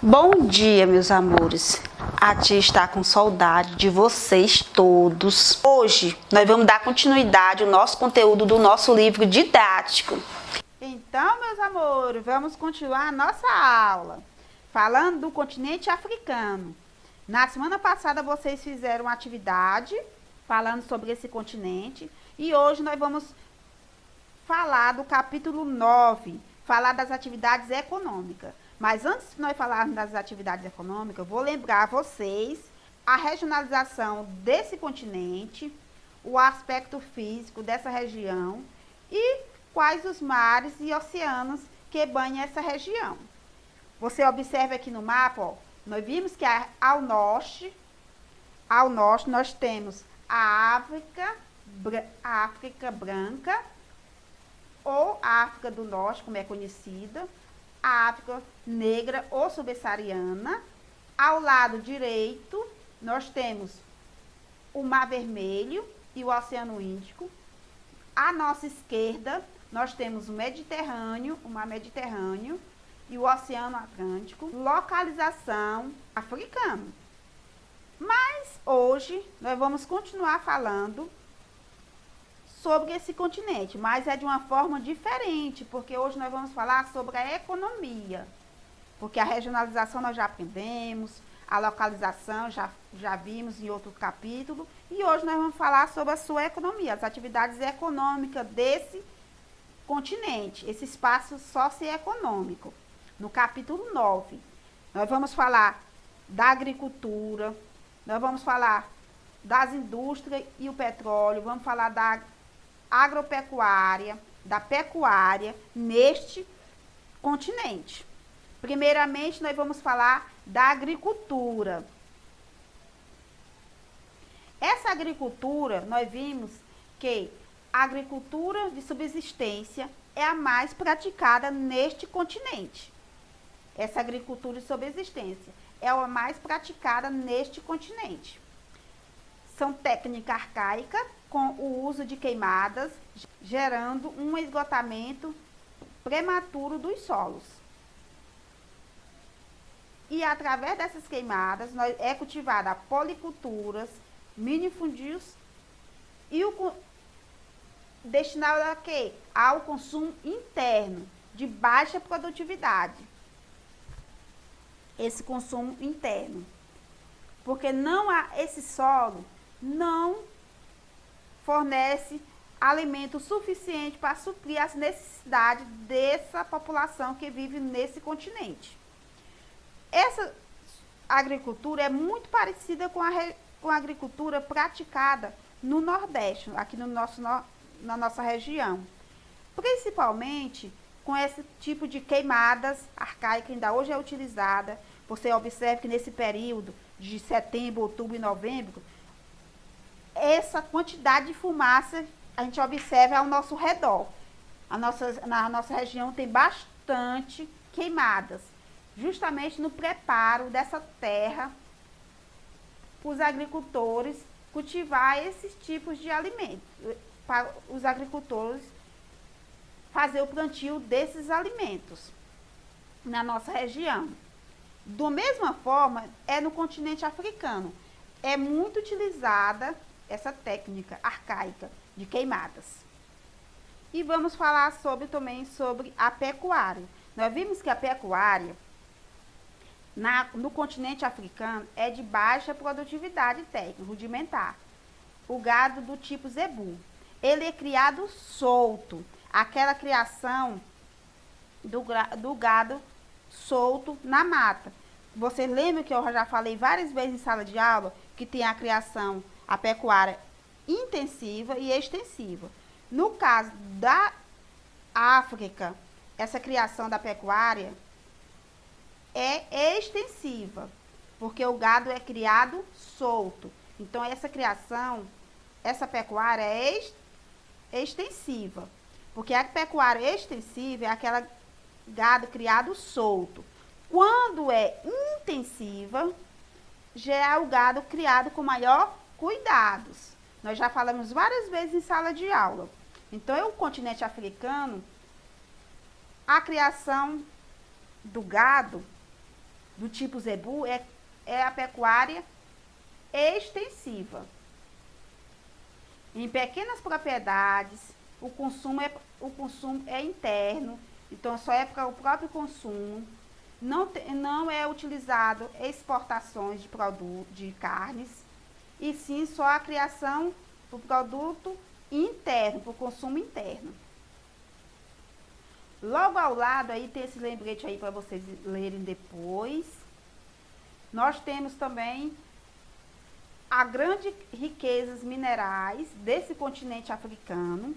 Bom dia, meus amores. A tia está com saudade de vocês todos. Hoje nós vamos dar continuidade ao nosso conteúdo do nosso livro didático. Então, meus amores, vamos continuar a nossa aula falando do continente africano. Na semana passada vocês fizeram uma atividade falando sobre esse continente e hoje nós vamos falar do capítulo 9, falar das atividades econômicas. Mas antes de nós falarmos das atividades econômicas, eu vou lembrar a vocês a regionalização desse continente, o aspecto físico dessa região e quais os mares e oceanos que banham essa região. Você observa aqui no mapa, ó, nós vimos que ao norte nós temos a África branca, ou a África do Norte, como é conhecida, a África negra ou subsaariana. Ao lado direito, nós temos o Mar Vermelho e o Oceano Índico. À nossa esquerda, nós temos o Mediterrâneo, o Mar Mediterrâneo e o Oceano Atlântico. Localização africana. Mas hoje nós vamos continuar falando sobre esse continente, mas é de uma forma diferente, porque hoje nós vamos falar sobre a economia, porque a regionalização nós já aprendemos, a localização já vimos em outro capítulo, e hoje nós vamos falar sobre a sua economia, as atividades econômicas desse continente, esse espaço socioeconômico. No capítulo 9, nós vamos falar da agricultura, nós vamos falar das indústrias e o petróleo, vamos falar da agropecuária, da pecuária neste continente. Primeiramente, nós vamos falar da agricultura. Essa agricultura, nós vimos que a agricultura de subsistência é a mais praticada neste continente. Essa agricultura de subsistência é a mais praticada neste continente. São técnicas arcaicas com o uso de queimadas, gerando um esgotamento prematuro dos solos. E através dessas queimadas é cultivada policulturas, minifundios e destinado a quê? Ao consumo interno de baixa produtividade. Esse consumo interno. Porque esse solo não fornece alimento suficiente para suprir as necessidades dessa população que vive nesse continente. Essa agricultura é muito parecida com a agricultura praticada no Nordeste, aqui na nossa região. Principalmente com esse tipo de queimadas arcaicas, ainda hoje é utilizada. Você observa que nesse período de setembro, outubro e novembro, essa quantidade de fumaça a gente observa ao nosso redor. Na nossa região tem bastante queimadas, justamente no preparo dessa terra para os agricultores cultivar esses tipos de alimentos, para os agricultores fazer o plantio desses alimentos na nossa região. Da mesma forma, é no continente africano. É muito utilizada essa técnica arcaica de queimadas. E vamos falar também sobre a pecuária. Nós vimos que a pecuária no continente africano é de baixa produtividade técnica, rudimentar. O gado do tipo zebu. Ele é criado solto. Aquela criação do gado solto na mata. Você lembra que eu já falei várias vezes em sala de aula que tem a criação, a pecuária intensiva e extensiva. No caso da África, essa criação da pecuária é extensiva, porque o gado é criado solto. Então, essa pecuária é extensiva, porque a pecuária extensiva é aquela gado criado solto. Quando é intensiva, já é o gado criado com maior cuidados. Nós já falamos várias vezes em sala de aula. Então, o continente africano, a criação do gado do tipo zebu é a pecuária extensiva. Em pequenas propriedades, o consumo é interno, então só é para o próprio consumo. Não é utilizado exportações de carnes, e sim só a criação do produto interno, para o consumo interno. Logo ao lado aí tem esse lembrete aí para vocês lerem depois. Nós temos também a grande riquezas minerais desse continente africano,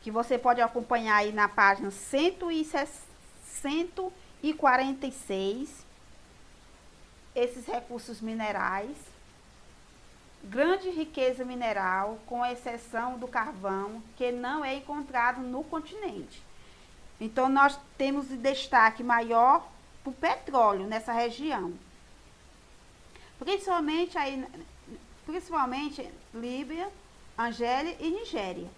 que você pode acompanhar aí na página 146, esses recursos minerais. Grande riqueza mineral, com exceção do carvão, que não é encontrado no continente. Então, nós temos de destaque maior para o petróleo nessa região. Principalmente Líbia, Argélia e Nigéria,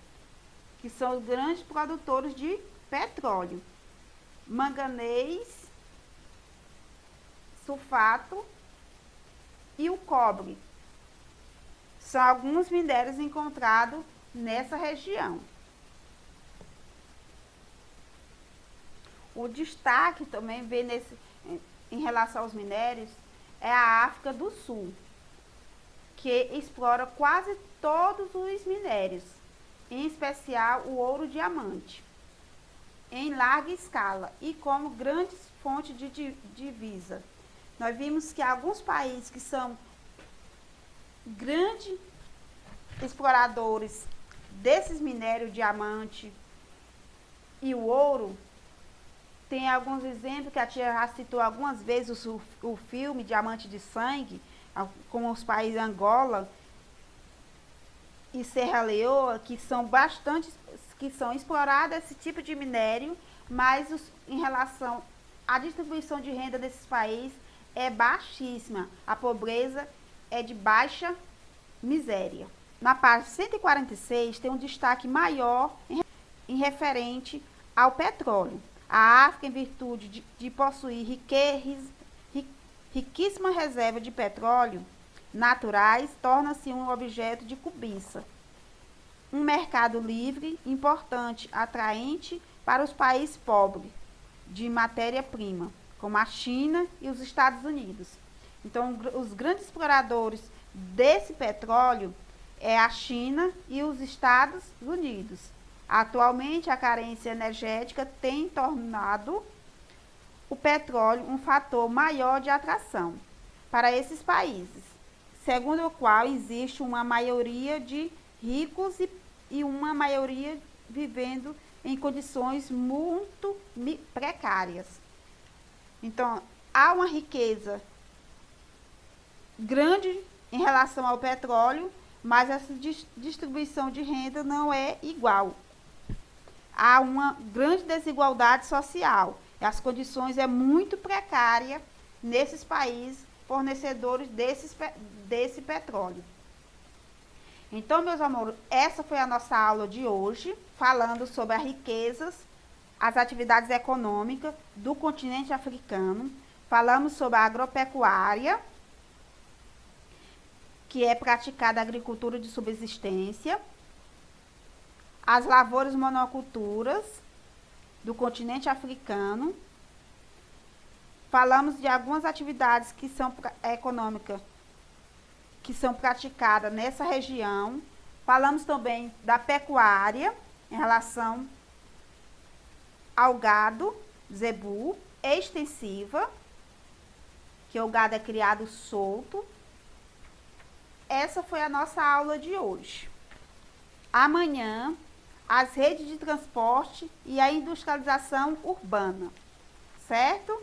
que são os grandes produtores de petróleo. Manganês, sulfato e o cobre são alguns minérios encontrados nessa região. O destaque também vem em relação aos minérios é a África do Sul, que explora quase todos os minérios, em especial o ouro-diamante, em larga escala e como grande fonte de divisa. Nós vimos que alguns países que são grandes exploradores desses minérios, diamante e o ouro, tem alguns exemplos que a tia já citou algumas vezes, o filme Diamante de Sangue, com os países Angola e Serra Leoa, que são explorados esse tipo de minério, mas em relação à distribuição de renda desses países é baixíssima. A pobreza é de baixa miséria. Na página 146 tem um destaque maior em referente ao petróleo. A África, em virtude de possuir riquíssima reserva de petróleo naturais, torna-se um objeto de cobiça. Um mercado livre, importante, atraente para os países pobres de matéria-prima, como a China e os Estados Unidos. Então, os grandes exploradores desse petróleo é a China e os Estados Unidos. Atualmente, a carência energética tem tornado o petróleo um fator maior de atração para esses países, segundo o qual existe uma maioria de ricos e uma maioria vivendo em condições muito precárias. Então, há uma riqueza grande em relação ao petróleo, mas essa distribuição de renda não é igual. Há uma grande desigualdade social. As condições é muito precária nesses países fornecedores desse petróleo. Então, meus amores, essa foi a nossa aula de hoje, falando sobre as riquezas, as atividades econômicas do continente africano. Falamos sobre a agropecuária, que é praticada a agricultura de subsistência, as lavouras monoculturas do continente africano. Falamos de algumas atividades que são econômicas que são praticadas nessa região. Falamos também da pecuária em relação ao gado zebu extensiva, que o gado é criado solto. Essa foi a nossa aula de hoje. Amanhã, as redes de transporte e a industrialização urbana, certo?